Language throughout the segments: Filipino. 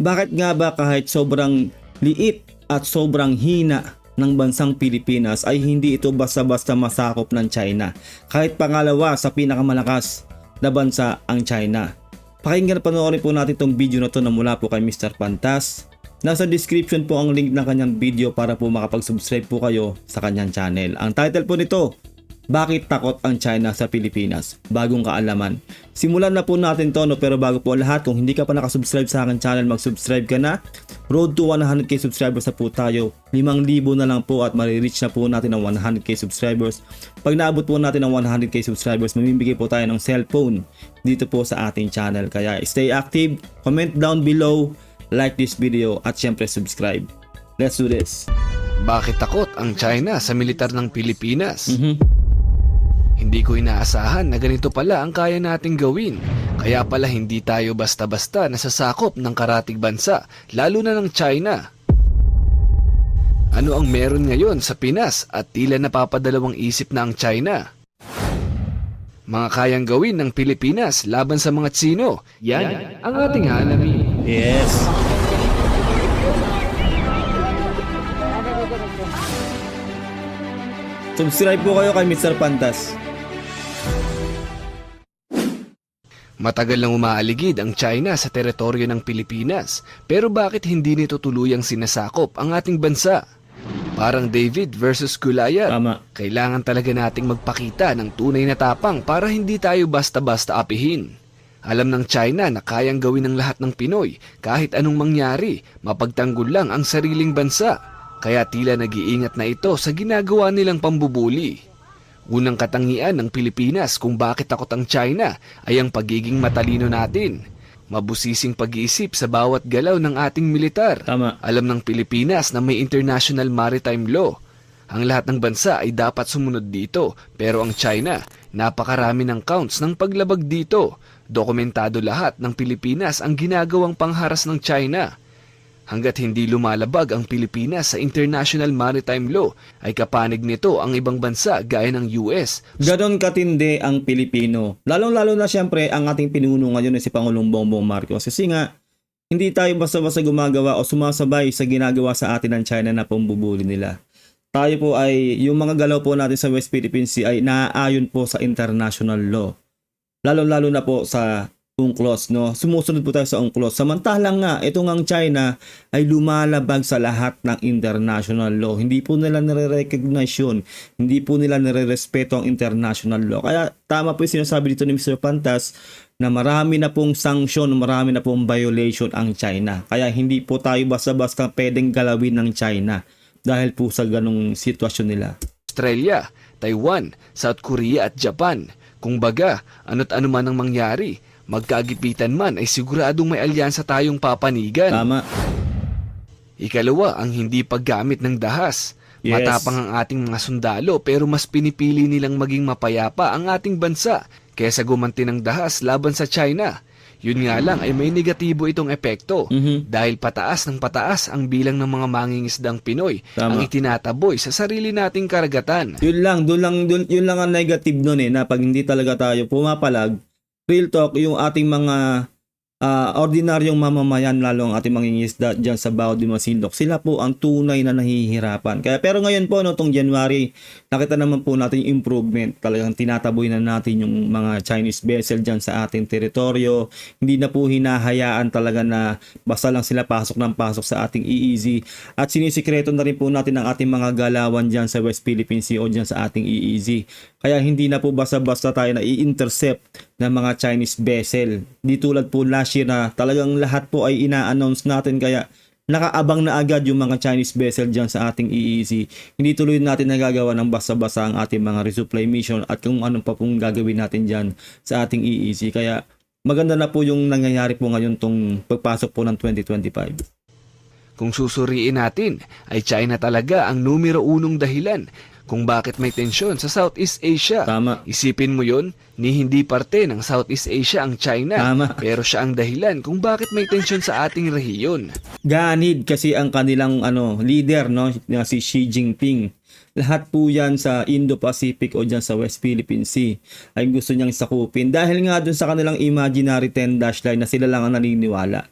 Bakit nga ba kahit sobrang liit at sobrang hina ng bansang Pilipinas ay hindi ito basta-basta masakop ng China? Kahit pangalawa sa pinakamalakas na bansa ang China. Pakinggan, panoorin po natin itong video na to na mula po kay Mr. Pantas. Nasa description po ang link ng kanyang video para po makapag-subscribe po kayo sa kanyang channel. Ang title po nito, Bakit takot ang China sa Pilipinas? Bagong kaalaman. Simulan na po natin to, no? Pero bago po lahat, kung hindi ka pa nakasubscribe sa akin channel, mag-subscribe ka na. Road to 100k subscribers na po tayo. 5,000 na lang po at marireach na po natin ang 100k subscribers. Pag naabot po natin ang 100k subscribers, mamimigay po tayo ng cellphone dito po sa ating channel. Kaya stay active, comment down below, like this video at syempre subscribe. Let's do this. Bakit takot ang China sa militar ng Pilipinas? Hindi ko inaasahan na ganito pala ang kaya nating gawin. Kaya pala hindi tayo basta-basta nasasakop ng karatig bansa, lalo na ng China. Ano ang meron ngayon sa Pinas at tila napapadalawang isip na ang China? Mga kayang gawin ng Pilipinas laban sa mga Tsino, yan ang ating alamin. Yes. Subscribe po kayo kay Mr. Pantas. Matagal nang umaaligid ang China sa teritoryo ng Pilipinas, pero bakit hindi nito tuluyang sinasakop ang ating bansa? Parang David versus Goliath. Tama. Kailangan talaga nating magpakita ng tunay na tapang para hindi tayo basta-basta apihin. Alam ng China na kayang gawin ng lahat ng Pinoy kahit anong mangyari, mapagtanggol lang ang sariling bansa. Kaya tila nag-iingat na ito sa ginagawa nilang pambubuli. Unang katangian ng Pilipinas kung bakit takot ang China ay ang pagiging matalino natin. Mabusising pag-iisip sa bawat galaw ng ating militar. Tama. Alam ng Pilipinas na may International Maritime Law. Ang lahat ng bansa ay dapat sumunod dito, pero ang China, napakarami ng counts ng paglabag dito. Dokumentado lahat ng Pilipinas ang ginagawang pangharas ng China. Hanggat hindi lumalabag ang Pilipinas sa International Maritime Law, ay kapanig nito ang ibang bansa gaya ng US. Ganon katindi ang Pilipino. Lalong-lalo na siyempre ang ating pinuno ngayon ay si Pangulong Bongbong Marcos. Kasi nga, hindi tayo basta-basta gumagawa o sumasabay sa ginagawa sa atin ng China na pambubuli nila. Tayo po ay, yung mga galaw po natin sa West Philippine Sea ay naaayon po sa international law. Lalong-lalo na po sa UNCLOS, no? Sumusunod po tayo sa UNCLOS. Samantalang nga, itong ang China ay lumalabag sa lahat ng international law. Hindi po nila nire-recognize yun. Hindi po nila nire-respeto ang international law. Kaya tama po yung sinasabi dito ni Mr. Pantas na marami na pong sanction, marami na pong violation ang China. Kaya hindi po tayo basta-basta pwedeng galawin ng China dahil po sa ganong sitwasyon nila. Australia, Taiwan, South Korea at Japan. Kung baga, ano't ano man ang mangyari, magkagipitan man ay siguradong may alyansa tayong papanigan. Tama. Ikalawa, ang hindi paggamit ng dahas. Yes. Matapang ang ating mga sundalo pero mas pinipili nilang maging mapayapa ang ating bansa kaysa gumanti ng dahas laban sa China. Yun nga lang ay may negatibo itong epekto dahil pataas ng pataas ang bilang ng mga mangingisdang Pinoy. Tama. Ang itinataboy sa sarili nating karagatan. Yun lang ang negative nun na pag hindi talaga tayo pumapalag, real talk, yung ating mga ordinaryong mamamayan, lalo ang ating mangingisda dyan sa Bao de Masinloc, sila po ang tunay na nahihirapan. Pero ngayon po, no, tong January, nakita naman po natin yung improvement. Talagang tinataboy na natin yung mga Chinese vessel dyan sa ating teritoryo. Hindi na po hinahayaan talaga na basta lang sila pasok ng pasok sa ating EEZ. At sinisikreto na rin po natin ang ating mga galawan dyan sa West Philippine Sea o dyan sa ating EEZ. Kaya hindi na po basta-basta tayo na i-intercept ng mga Chinese vessel. Di tulad po last year na talagang lahat po ay ina-announce natin, kaya nakaabang na agad yung mga Chinese vessel dyan sa ating EEZ. Hindi tuloy natin nagagawa ng basta-basta ang ating mga resupply mission at kung ano pa pong gagawin natin dyan sa ating EEZ. Kaya maganda na po yung nangyayari po ngayon tong pagpasok po ng 2025. Kung susuriin natin, ay China talaga ang numero unong dahilan kung bakit may tensyon sa Southeast Asia. Tama. Isipin mo yon, ni hindi parte ng Southeast Asia ang China. Tama. Pero siya ang dahilan kung bakit may tensyon sa ating rehiyon. Ganid kasi ang kanilang leader, no, na si Xi Jinping. Lahat po yan sa Indo-Pacific o dyan sa West Philippine Sea ay gusto niyang sakupin. Dahil nga dun sa kanilang imaginary 10 dash line na sila lang ang naniniwala.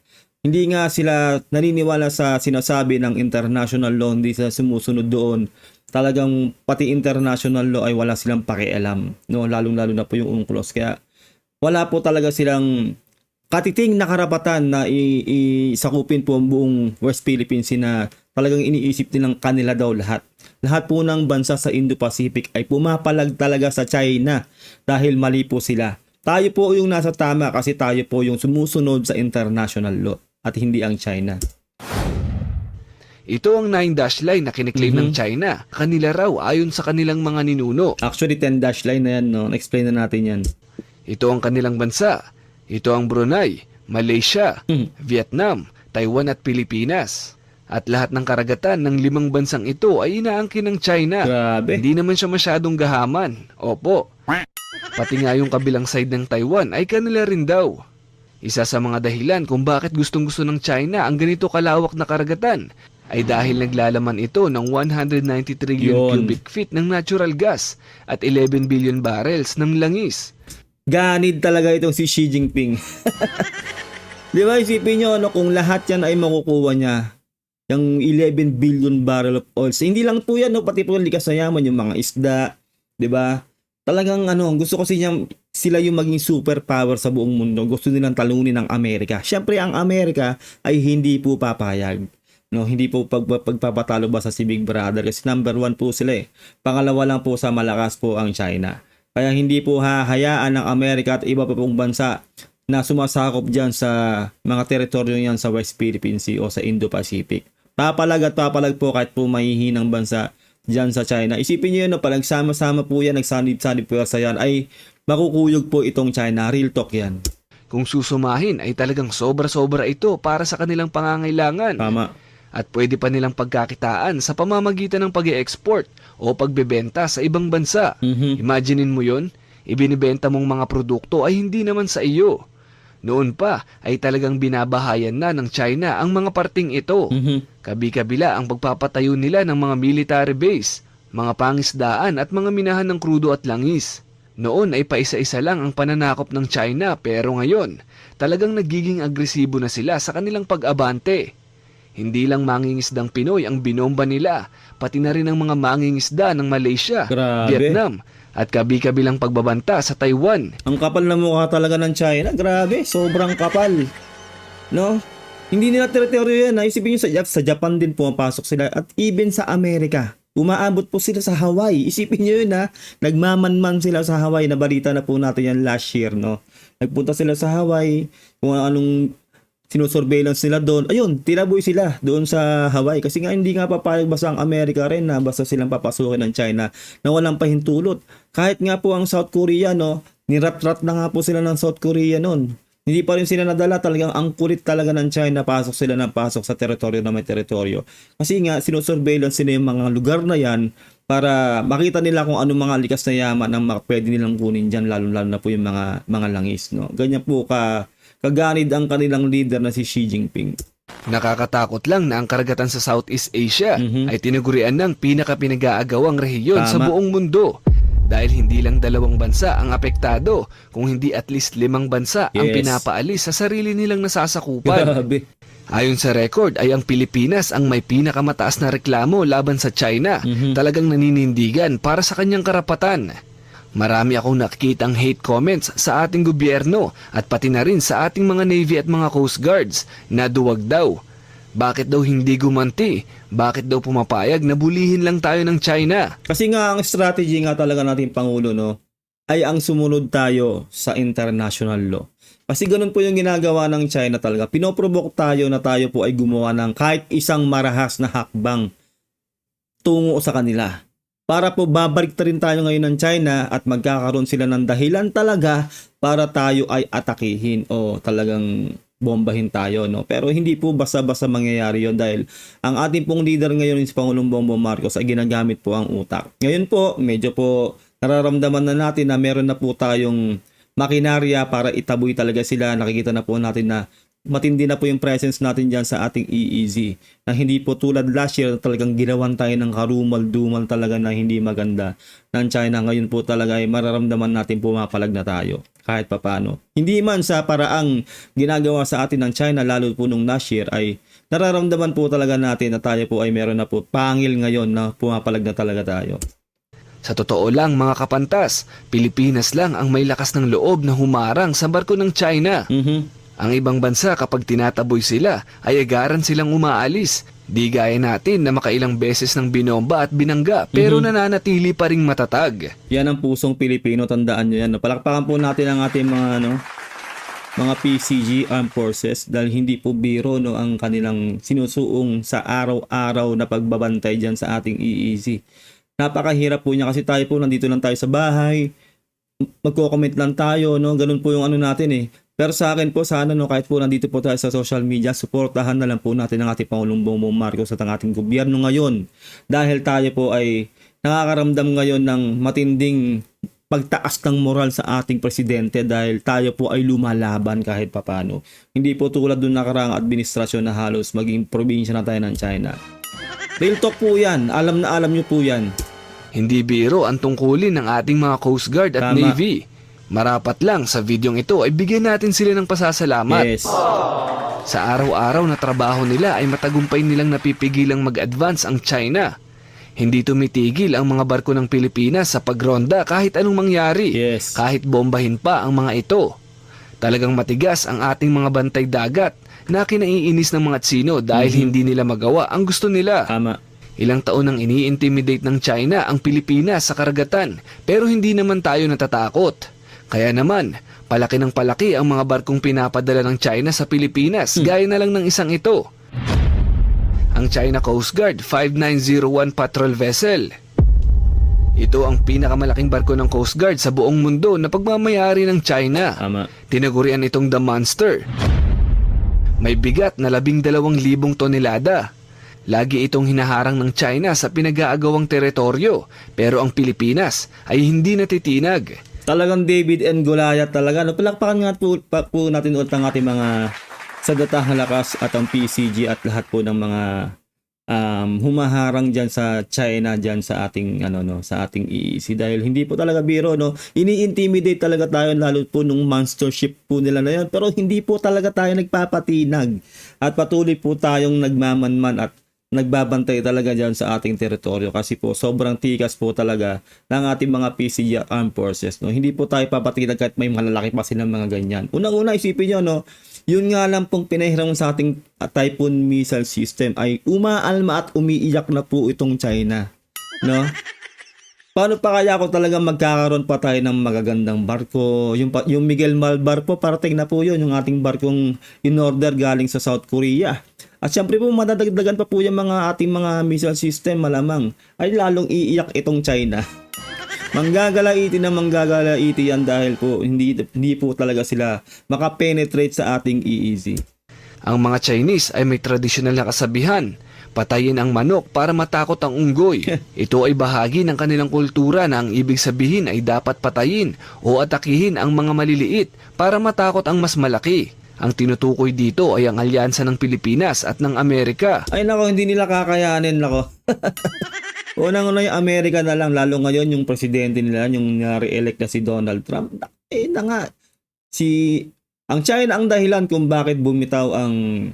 hindi nga sila naniniwala sa sinasabi ng international law, hindi sila sumusunod doon. Talagang pati international law ay wala silang pakialam, no? Lalong-lalo na po yung UNCLOS. Kaya wala po talaga silang katiting na karapatan na isakupin po ang buong West Philippines Sea na talagang iniisip nilang kanila daw lahat. Lahat po ng bansa sa Indo-Pacific ay pumapalag talaga sa China dahil mali po sila. Tayo po yung nasa tama kasi tayo po yung sumusunod sa international law at hindi ang China. Ito ang 9-dash line na kiniklaim ng China. Kanila raw ayon sa kanilang mga ninuno. Actually, 10-dash line na yan, no? Explain na natin yan. Ito ang kanilang bansa. Ito ang Brunei, Malaysia, Vietnam, Taiwan at Pilipinas. At lahat ng karagatan ng 5 bansang ito ay inaangkin ng China. Grabe. Hindi naman siya masyadong gahaman. Opo. Pati nga yung kabilang side ng Taiwan ay kanila rin daw. Isa sa mga dahilan kung bakit gustong-gusto ng China ang ganito kalawak na karagatan ay dahil naglalaman ito ng 190 trillion cubic feet ng natural gas at 11 billion barrels ng langis. Ganid talaga itong si Xi Jinping. Di ba, isipin nyo, kung lahat yan ay makukuha niya, yung 11 billion barrel of oil. So, hindi lang po yan, pati po likas na yaman, yung mga isda, di ba? Talagang gusto kasi niya sila yung maging superpower sa buong mundo. Gusto nilang talunin ng Amerika. Siyempre, ang Amerika ay hindi po papayag. No, hindi po pagpapatalo ba sa si Big Brother kasi number 1 po sila eh. Pangalawa lang po sa malakas po ang China. Kaya hindi po hahayaan ng Amerika at iba pa pong bansa na sumasakop dyan sa mga teritoryo yan sa West Philippine Sea o sa Indo-Pacific. Papalag at papalag po kahit po mahihinang bansa dyan sa China. Isipin nyo yun, palag sama-sama po yan, nagsanib-sanib puwersa yan, ay makukuyog po itong China. Real talk yan. Kung susumahin ay talagang sobra-sobra ito para sa kanilang pangangailangan. Tama. At pwede pa nilang pagkakitaan sa pamamagitan ng pag-e-export o pagbebenta sa ibang bansa. Imaginein mo yon, ibinibenta mong mga produkto ay hindi naman sa iyo. Noon pa ay talagang binabahayan na ng China ang mga parting ito. Kabi-kabila ang pagpapatayo nila ng mga military base, mga pangisdaan at mga minahan ng krudo at langis. Noon ay paisa-isa lang ang pananakop ng China pero ngayon talagang nagiging agresibo na sila sa kanilang pag-abante. Hindi lang mangingisdang Pinoy ang binomba nila, pati na rin ang mga mangingisda ng Malaysia, Grabe. Vietnam, at kabi-kabilang pagbabanta sa Taiwan. Ang kapal na mukha talaga ng China. Grabe, sobrang kapal. No? Hindi nila teritoryo yan. Isipin nyo sa Japan din pumapasok sila at even sa Amerika. Umaabot po sila sa Hawaii. Isipin nyo yun ha. Nagmamanman sila sa Hawaii. Nabalita na po natin yan last year. No? Nagpunta sila sa Hawaii. Kung anong sinusurveillance nila doon. Ayun, tinaboy sila doon sa Hawaii. Kasi nga hindi nga papayag basta ang Amerika rin na basta silang papasukin ng China na walang pahintulot. Kahit nga po ang South Korea, no, nirat-rat na nga po sila ng South Korea noon. Hindi pa rin sila nadala, talagang ang kulit talaga ng China, pasok sila ng pasok sa teritoryo na may teritoryo. Kasi nga sinusurveillance nila yung mga lugar na yan para makita nila kung anong mga likas na yaman ang pwede nilang kunin dyan, lalo-lalo na po yung mga langis. No? Ganyan po kaganid ang kanilang leader na si Xi Jinping. Nakakatakot lang na ang karagatan sa Southeast Asia ay tinagurian ng pinaka-pinag-aagawang rehiyon sa buong mundo. Dahil hindi lang 2 bansa ang apektado, kung hindi at least 5 bansa ang pinapaalis sa sarili nilang nasasakupan. Grabe. Ayon sa record ay ang Pilipinas ang may pinakamataas na reklamo laban sa China. Talagang naninindigan para sa kanyang karapatan. Marami akong nakikitang hate comments sa ating gobyerno at pati na rin sa ating mga Navy at mga Coast Guards na duwag daw. Bakit daw hindi gumanti? Bakit daw pumapayag na bulihin lang tayo ng China? Kasi nga ang strategy nga talaga natin Pangulo, no, ay ang sumunod tayo sa international law. Kasi ganun po yung ginagawa ng China talaga. Pinoprovoke tayo na tayo po ay gumawa ng kahit isang marahas na hakbang tungo sa kanila. Para po babalik ta rin tayo ngayon ng China at magkakaroon sila ng dahilan talaga para tayo ay atakihin o talagang bombahin tayo, no? Pero hindi po basta-basta mangyayari yon dahil ang ating pong leader ngayon si Pangulong Bongbong Marcos ay ginagamit po ang utak. Ngayon po, medyo po nararamdaman na natin na meron na po tayong makinarya para itaboy talaga sila. Nakikita na po natin na matindi na po yung presence natin dyan sa ating EEZ. Na hindi po tulad last year na talagang ginawan tayo ng karumal-dumal talaga na hindi maganda ng China. Ngayon po talaga ay mararamdaman natin pumapalag na tayo kahit papano. Hindi man sa paraang ginagawa sa atin ng China lalo po nung last year ay nararamdaman po talaga natin na tayo po ay meron na po pangil ngayon na pumapalag na talaga tayo. Sa totoo lang mga kapantas, Pilipinas lang ang may lakas ng loob na humarang sa barko ng China. Ang ibang bansa kapag tinataboy sila ay agaran silang umaalis. Di gaya natin na makailang beses ng binomba at binangga pero nananatili pa ring matatag. Yan ang pusong Pilipino, tandaan nyo yan. Palakpakan po natin ang ating mga PCG Armed Forces dahil hindi po biro ang kanilang sinusuong sa araw-araw na pagbabantay dyan sa ating EEZ. Napakahirap po niya kasi tayo po nandito lang tayo sa bahay, magko-comment lang tayo, ganun po yung natin eh. Pero sa akin po sana kahit po nandito po tayo sa social media, suportahan na lang po natin ang ating Pangulong Bongbong Marcos at ang ating gobyerno ngayon dahil tayo po ay nakakaramdam ngayon ng matinding pagtaas ng moral sa ating presidente dahil tayo po ay lumalaban kahit papano. Hindi po tulad dun nakaraang administrasyon na halos maging probinsya na tayo ng China. Real talk po yan. Alam na alam nyo po yan. Hindi biro ang tungkulin ng ating mga Coast Guard at Tama. Navy. Marapat lang sa videong ito ay bigyan natin sila ng pasasalamat. Yes. Sa araw-araw na trabaho nila ay matagumpay nilang napipigilang mag-advance ang China. Hindi tumitigil ang mga barko ng Pilipinas sa pagronda kahit anong mangyari. Yes. Kahit bombahin pa ang mga ito. Talagang matigas ang ating mga bantay dagat na kinaiinis ng mga Tsino dahil hindi nila magawa ang gusto nila. Tama. Ilang taon nang ini-intimidate ng China ang Pilipinas sa karagatan pero hindi naman tayo natatakot. Kaya naman, palaki ng palaki ang mga barkong pinapadala ng China sa Pilipinas gaya na lang ng isang ito. Ang China Coast Guard 5901 patrol vessel. Ito ang pinakamalaking barko ng Coast Guard sa buong mundo na pagmamayari ng China. Tama. Tinagurian itong The Monster. May bigat na 12,000 tonelada. Lagi itong hinaharang ng China sa pinag-aagawang teritoryo pero ang Pilipinas ay hindi natitinag. Talagang David and Goliath talaga. Palakpakan nga po natin ulit ang ating mga Sadatang Lakas at ang PCG at lahat po ng mga humaharang dyan sa China dyan sa ating sa ating EEZ dahil hindi po talaga biro ini-intimidate talaga tayo lalo po nung monster ship po nila na yan pero hindi po talaga tayo nagpapatinag at patuloy po tayong nagmamanman at nagbabantay talaga dyan sa ating teritoryo kasi po sobrang tikas po talaga ng ating mga PCG Armed Forces hindi po tayo papatinag kahit may malalaki pa silang mga ganyan. Unang-una isipin nyo yun nga lang pong pinahiram sa ating Typhoon missile system ay umaalma at umiiyak na po itong China. Paano pa kaya kung talagang magkakaroon pa tayo ng magagandang barko? Yung Miguel Malvar po, parating na po yun, yung ating barkong in-order galing sa South Korea. At syempre po, madadagdagan pa po yung mga ating mga missile system, malamang, ay lalong iiyak itong China. Manggagalaiti yan dahil po hindi po talaga sila makapenetrate sa ating EEZ. Ang mga Chinese ay may tradisyonal na kasabihan, patayin ang manok para matakot ang unggoy. Ito ay bahagi ng kanilang kultura na ang ibig sabihin ay dapat patayin o atakihin ang mga maliliit para matakot ang mas malaki. Ang tinutukoy dito ay ang alyansa ng Pilipinas at ng Amerika. Ay nako, hindi nila kakayanin nako. Unang-una yung Amerika na lang, lalo ngayon yung presidente nila, yung na-re-elect na si Donald Trump. Ang China ang dahilan kung bakit bumitaw ang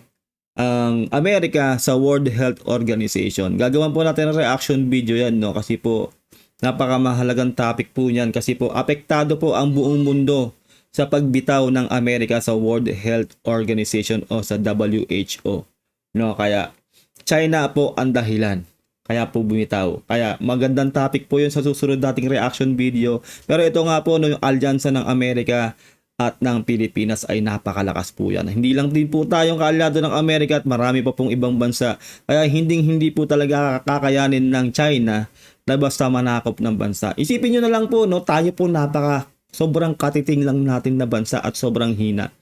Amerika sa World Health Organization. Gagawan po natin ng reaction video yan, kasi po napakamahalagang topic po yan kasi po apektado po ang buong mundo sa pagbitaw ng Amerika sa World Health Organization o sa WHO. Kaya China po ang dahilan. Kaya po bumitaw. Kaya magandang topic po yun sa susunod nating reaction video. Pero ito nga po, yung alyansa ng Amerika at ng Pilipinas ay napakalakas po yan. Hindi lang din po tayong kaalyado ng Amerika at marami pa pong ibang bansa. Kaya hindi po talaga kakayanin ng China na basta manakop ng bansa. Isipin nyo na lang po, tayo po sobrang katiting lang natin na bansa at sobrang hina.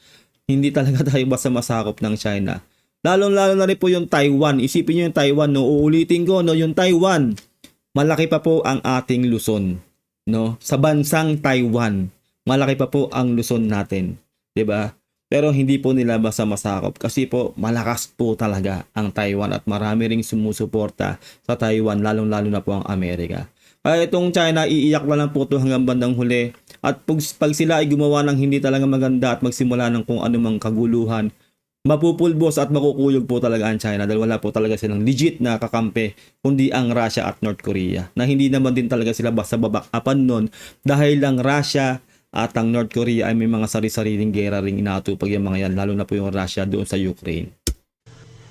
Hindi talaga tayo basta masakop ng China. Lalo-lalo na rin po yung Taiwan. Isipin nyo yung Taiwan, uulitin ko, yung Taiwan, malaki pa po ang ating Luzon. Sa bansang Taiwan, malaki pa po ang Luzon natin. 'Di ba? Pero hindi po nila basta masakop kasi po malakas po talaga ang Taiwan at marami ring sumusuporta sa Taiwan, lalong-lalo na po ang Amerika. Kaya itong China, iiyak na lang po ito hanggang bandang huli. At pag sila ay gumawa ng hindi talaga maganda at magsimula ng kung anumang kaguluhan, mapupulbos at makukuyog po talaga ang China dahil wala po talaga silang legit na kakampi kundi ang Russia at North Korea. Na hindi naman din talaga sila basta babakapan nun dahil ang Russia at ang North Korea ay may mga sari-sariling gera ring inatupag yung mga yan, lalo na po yung Russia doon sa Ukraine.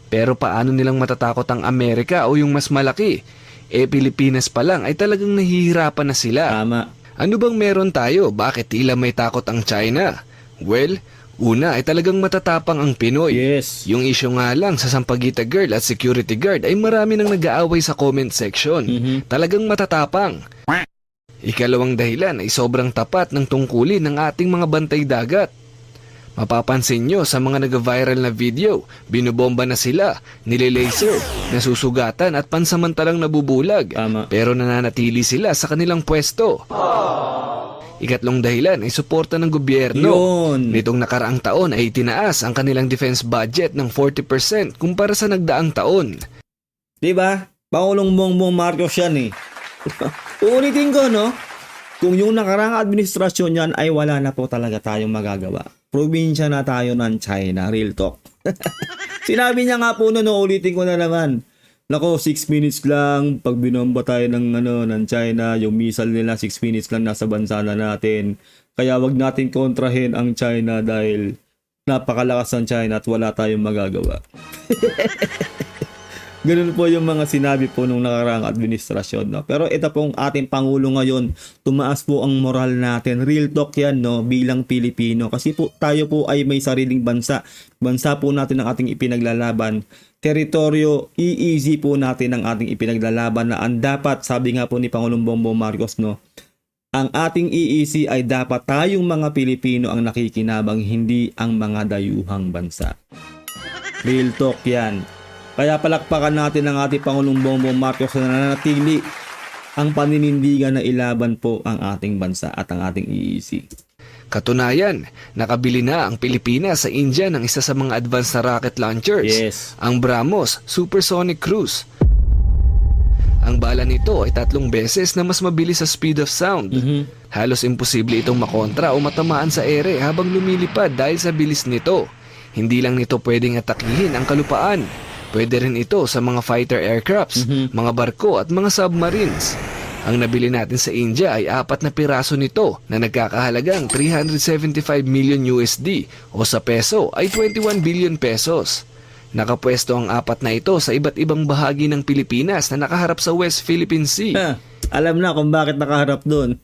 Pero paano nilang matatakot ang Amerika o yung mas malaki? Pilipinas pa lang ay talagang nahihirapan na sila. Tama. Ano bang meron tayo? Bakit tila may takot ang China? Well, una ay talagang matatapang ang Pinoy. Yes. Yung issue nga lang sa Sampaguita Girl at security guard ay marami nang nag-aaway sa comment section. Talagang matatapang. Ikalawang dahilan ay sobrang tapat ng tungkulin ng ating mga bantay dagat. Mapapansin nyo sa mga nag-viral na video, binobomba na sila, nililaser, nasusugatan at pansamantalang nabubulag. Tama. Pero nananatili sila sa kanilang pwesto. Ikatlong dahilan ay suporta ng gobyerno. Yun. Nitong nakaraang taon ay itinaas ang kanilang defense budget ng 40% kumpara sa nagdaang taon. Diba? Pangulong Bongbong Marcos yan eh. Uulitin ko, no? Kung yung nakarang administrasyon yan ay wala na po talaga tayong magagawa. Probinsya na tayo ng China, real talk. Sinabi niya nga po noon, ulitin ko na naman. Nako, 6 minutes lang pag binomba tayo ng China, yung missile nila 6 minutes lang nasa bansa na natin. Kaya wag natin kontrahin ang China dahil napakalakas ng China at wala tayong magagawa. Ganun po yung mga sinabi po nung nakaraang administrasyon, no? Pero ito pong ating Pangulo ngayon, tumaas po ang moral natin. Real talk yan, no? Bilang Pilipino. Kasi po tayo po ay may sariling bansa. Bansa po natin ang ating ipinaglalaban. Teritoryo, i-easy po natin ang ating ipinaglalaban na ang dapat, sabi nga po ni Pangulong Bongbong Marcos, no? Ang ating EEC ay dapat tayong mga Pilipino ang nakikinabang, hindi ang mga dayuhang bansa. Real talk yan. Kaya palakpakan natin ang ating Pangulong Bongbong Marcos na nanatili ang paninindigan na ilaban po ang ating bansa at ang ating EEC. Katunayan, nakabili na ang Pilipinas sa India ng isa sa mga advanced na rocket launchers, Yes. ang BrahMos Supersonic Cruise. Ang bala nito ay 3 beses na mas mabilis sa speed of sound. Halos imposible itong makontra o matamaan sa ere habang lumilipad dahil sa bilis nito. Hindi lang nito pwedeng atakihin ang kalupaan. Pwede rin ito sa mga fighter aircrafts, mga barko at mga submarines. Ang nabili natin sa India ay 4 na piraso nito na nagkakahalagang 375 million USD o sa peso ay 21 billion pesos. Nakapwesto ang 4 na ito sa iba't ibang bahagi ng Pilipinas na nakaharap sa West Philippine Sea. Alam na kung bakit nakaharap doon.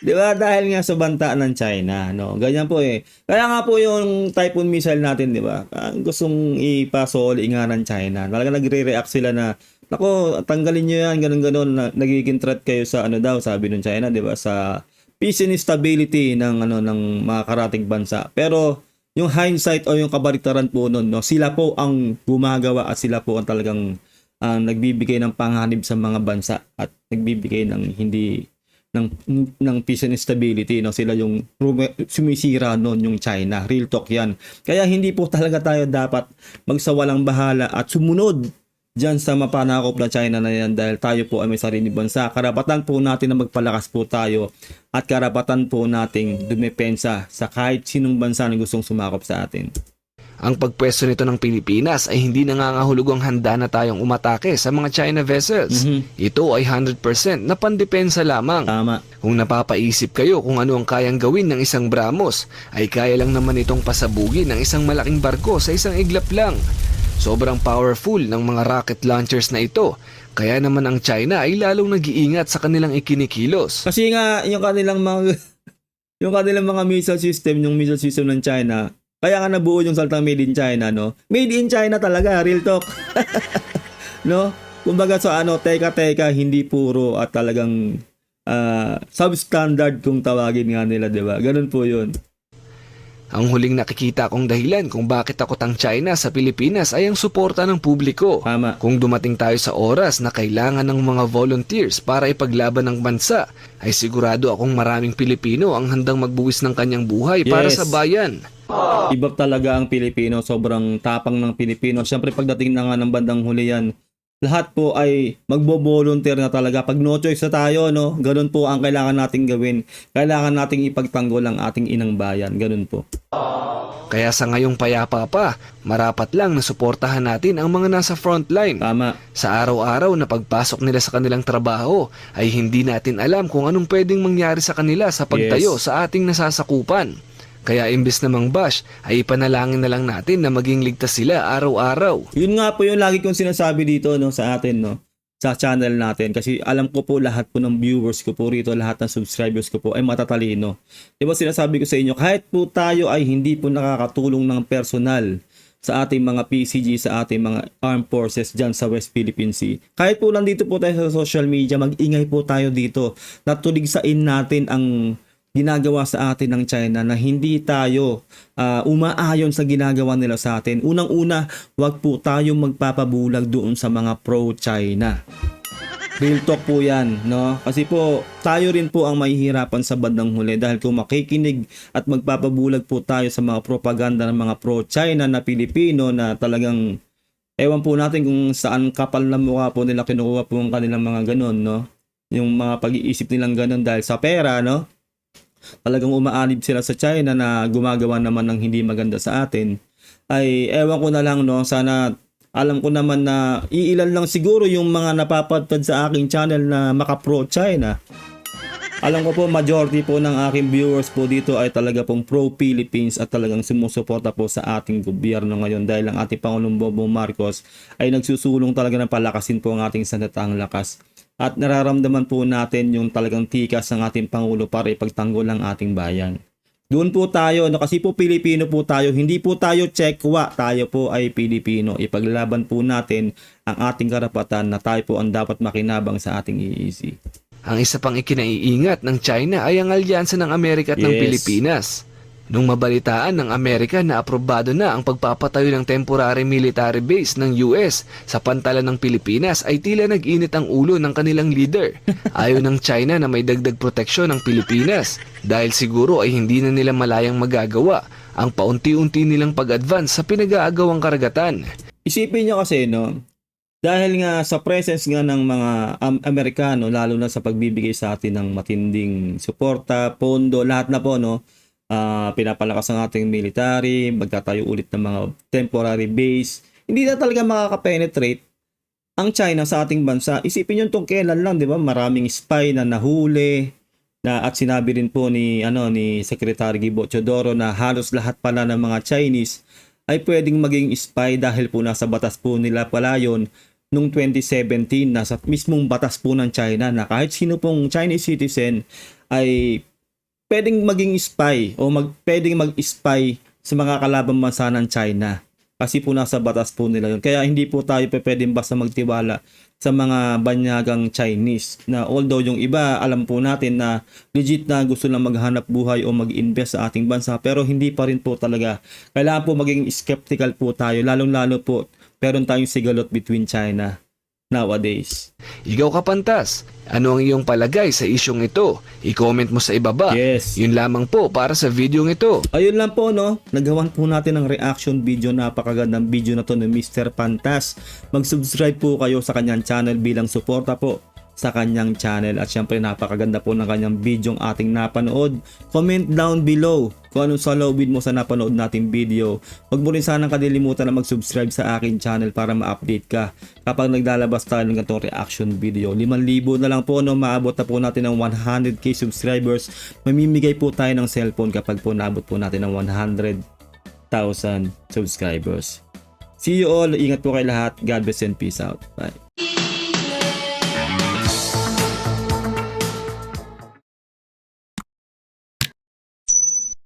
Di ba? Dahil nga sa banta ng China, no? Ganyan po eh. Kaya nga po yung Typhoon missile natin, di ba? Gustong ipasoli nga ng China. Talaga nagre-react sila na, nako, tanggalin nyo yan, ganun-ganun. Nagiging threat kayo sa ano daw, sabi ng China, di ba? Sa peace and stability ng mga karating bansa. Pero yung hindsight o yung kabaliktaran po nun, no? Sila po ang gumagawa at sila po ang talagang nagbibigay ng panganib sa mga bansa at nagbibigay ng hindi ng peace and stability, no? Sila yung sumisira noon, yung China. Real talk yan. Kaya hindi po talaga tayo dapat magsawalang bahala at sumunod dyan sa mapanakop na China na yan dahil tayo po ay may sariling bansa. Karapatan po natin na magpalakas po tayo at karapatan po nating dumepensa sa kahit sinong bansa na gustong sumakop sa atin. Ang pagpwesto nito ng Pilipinas ay hindi nangangahulugang handa na tayong umatake sa mga China vessels. Ito ay 100% na pandepensa lamang. Tama. Kung napapaisip kayo kung ano ang kayang gawin ng isang BrahMos, ay kaya lang naman itong pasabugin ng isang malaking barko sa isang iglap lang. Sobrang powerful ng mga rocket launchers na ito, kaya naman ang China ay lalong nag-iingat sa kanilang ikinikilos. Kasi nga yung kanilang mga missile system, yung missile system ng China, kaya nga nabuo yung salitang made in China, no? Made in China talaga, real talk. No? Kumbaga sa teka, hindi puro at talagang substandard kung tawagin nga nila, 'di ba? Ganun po 'yun. Ang huling nakikita kong dahilan kung bakit takot ang China sa Pilipinas ay ang suporta ng publiko. Tama. Kung dumating tayo sa oras na kailangan ng mga volunteers para ipaglaban ng bansa, ay sigurado akong maraming Pilipino ang handang magbuwis ng kanyang buhay para Yes. sa bayan. Iba talaga ang Pilipino, sobrang tapang ng Pilipino. Siyempre pagdating na nga ng bandang huli yan, lahat po ay magbo-volunteer na talaga. Pag no choice na tayo, no, ganun po ang kailangan nating gawin. Kailangan nating ipagtanggol ang ating inang bayan. Ganun po. Kaya sa ngayong payapa pa, marapat lang na suportahan natin ang mga nasa frontline. Tama. Sa araw-araw na pagpasok nila sa kanilang trabaho ay hindi natin alam kung anong pwedeng mangyari sa kanila sa pagtayo Yes. sa ating nasasakupan. Kaya imbes na mang-bash ay ipanalangin na lang natin na maging ligtas sila araw-araw. Yun nga po yung lagi kong sinasabi dito, no, sa atin, no, sa channel natin. Kasi alam ko po lahat po ng viewers ko po rito, lahat ng subscribers ko po ay matatalino. Diba sinasabi ko sa inyo, kahit po tayo ay hindi po nakakatulong ng personal sa ating mga PCG, sa ating mga armed forces dyan sa West Philippine Sea. Kahit po nandito po tayo sa social media, mag-ingay po tayo dito. Natuligsain natin ang ginagawa sa atin ng China na hindi tayo umaayon sa ginagawa nila sa atin. Unang-una, wag po tayo magpapabulag doon sa mga pro-China. Real talk po yan, no? Kasi po, tayo rin po ang mahihirapan sa bandang huli dahil kung makikinig at magpapabulag po tayo sa mga propaganda ng mga pro-China na Pilipino na talagang ewan po natin kung saan kapal na mukha po nila kinukuha po ang kanilang mga ganon, no? Yung mga pag-iisip nilang ganon dahil sa pera, no? Talagang umaalib sila sa China na gumagawa naman ng hindi maganda sa atin, ay ewan ko na lang, no, sana alam ko naman na iilan lang siguro yung mga napapadpad sa aking channel na maka-pro China. Alam ko po majority po ng aking viewers po dito ay talaga pong pro Philippines at talagang sumusuporta po sa ating gobyerno ngayon dahil ang ating Pangulong Bongbong Marcos ay nagsusulong talaga ng palakasin po ang ating sandatang lakas. At nararamdaman po natin yung talagang tikas ng ating Pangulo para ipagtanggol ang ating bayan. Doon po tayo, no, kasi po Pilipino po tayo, hindi po tayo Tsekwa, tayo po ay Pilipino. Ipaglalaban po natin ang ating karapatan na tayo po ang dapat makinabang sa ating EEC. Ang isa pang ikinaiingat ng China ay ang alyansa ng Amerika at ng Yes. Pilipinas. Nung mabalitaan ng Amerika na aprobado na ang pagpapatayo ng temporary military base ng US sa pantalan ng Pilipinas ay tila nag-init ang ulo ng kanilang leader. Ayaw ng China na may dagdag proteksyon ng Pilipinas dahil siguro ay hindi na nila malayang magagawa ang paunti-unti nilang pag-advance sa pinag-aagawang karagatan. Isipin nyo kasi, no, dahil nga sa presence nga ng mga Amerikano, lalo na sa pagbibigay sa atin ng matinding suporta, pondo, lahat na po, no, pinapalakas ang ating military, magtatayo ulit ng mga temporary base, hindi na talaga makaka-penetrate ang China sa ating bansa. Isipin nyo itong kailan lang, di ba? Maraming spy na nahuli, na at sinabi rin po ni Secretary Gibo Teodoro na halos lahat pala ng mga Chinese ay pwedeng maging spy dahil po nasa batas po nila pala yun noong 2017, nasa mismong batas po ng China na kahit sino pong Chinese citizen ay pwedeng maging spy o pwedeng mag-spy sa mga kalabang bansa ng China. Kasi po nasa batas po nila yun. Kaya hindi po tayo pwedeng basta magtiwala sa mga banyagang Chinese. Na although yung iba, alam po natin na legit na gusto lang maghanap buhay o mag-invest sa ating bansa. Pero hindi pa rin po talaga. Kailangan po maging skeptical po tayo. Lalong-lalo po, meron tayong sigalot between China nowadays. Ikaw Kapantas, ano ang iyong palagay sa isyong ito? I-comment mo sa ibaba. Yes. Yun lamang po para sa video ito. Ayun lang po, no. Nagawan po natin ng reaction video. Napakagandang video na to ni Mr. Pantas. Mag-subscribe po kayo sa kanyang channel bilang suporta po sa kanyang channel. At syempre napakaganda po ng kanyang video ang ating napanood. Comment down below kung anong saloobin mo sa napanood nating video. Huwag mo rin sanang kalilimutan na mag-subscribe sa aking channel para ma-update ka kapag naglalabas tayo ng ganitong reaction video. 5,000 na lang po, no, maabot na po natin ng 100k subscribers. Mamimigay po tayo ng cellphone kapag po naabot po natin ng 100,000 subscribers. See you all. Ingat po kayo lahat. God bless and peace out. Bye.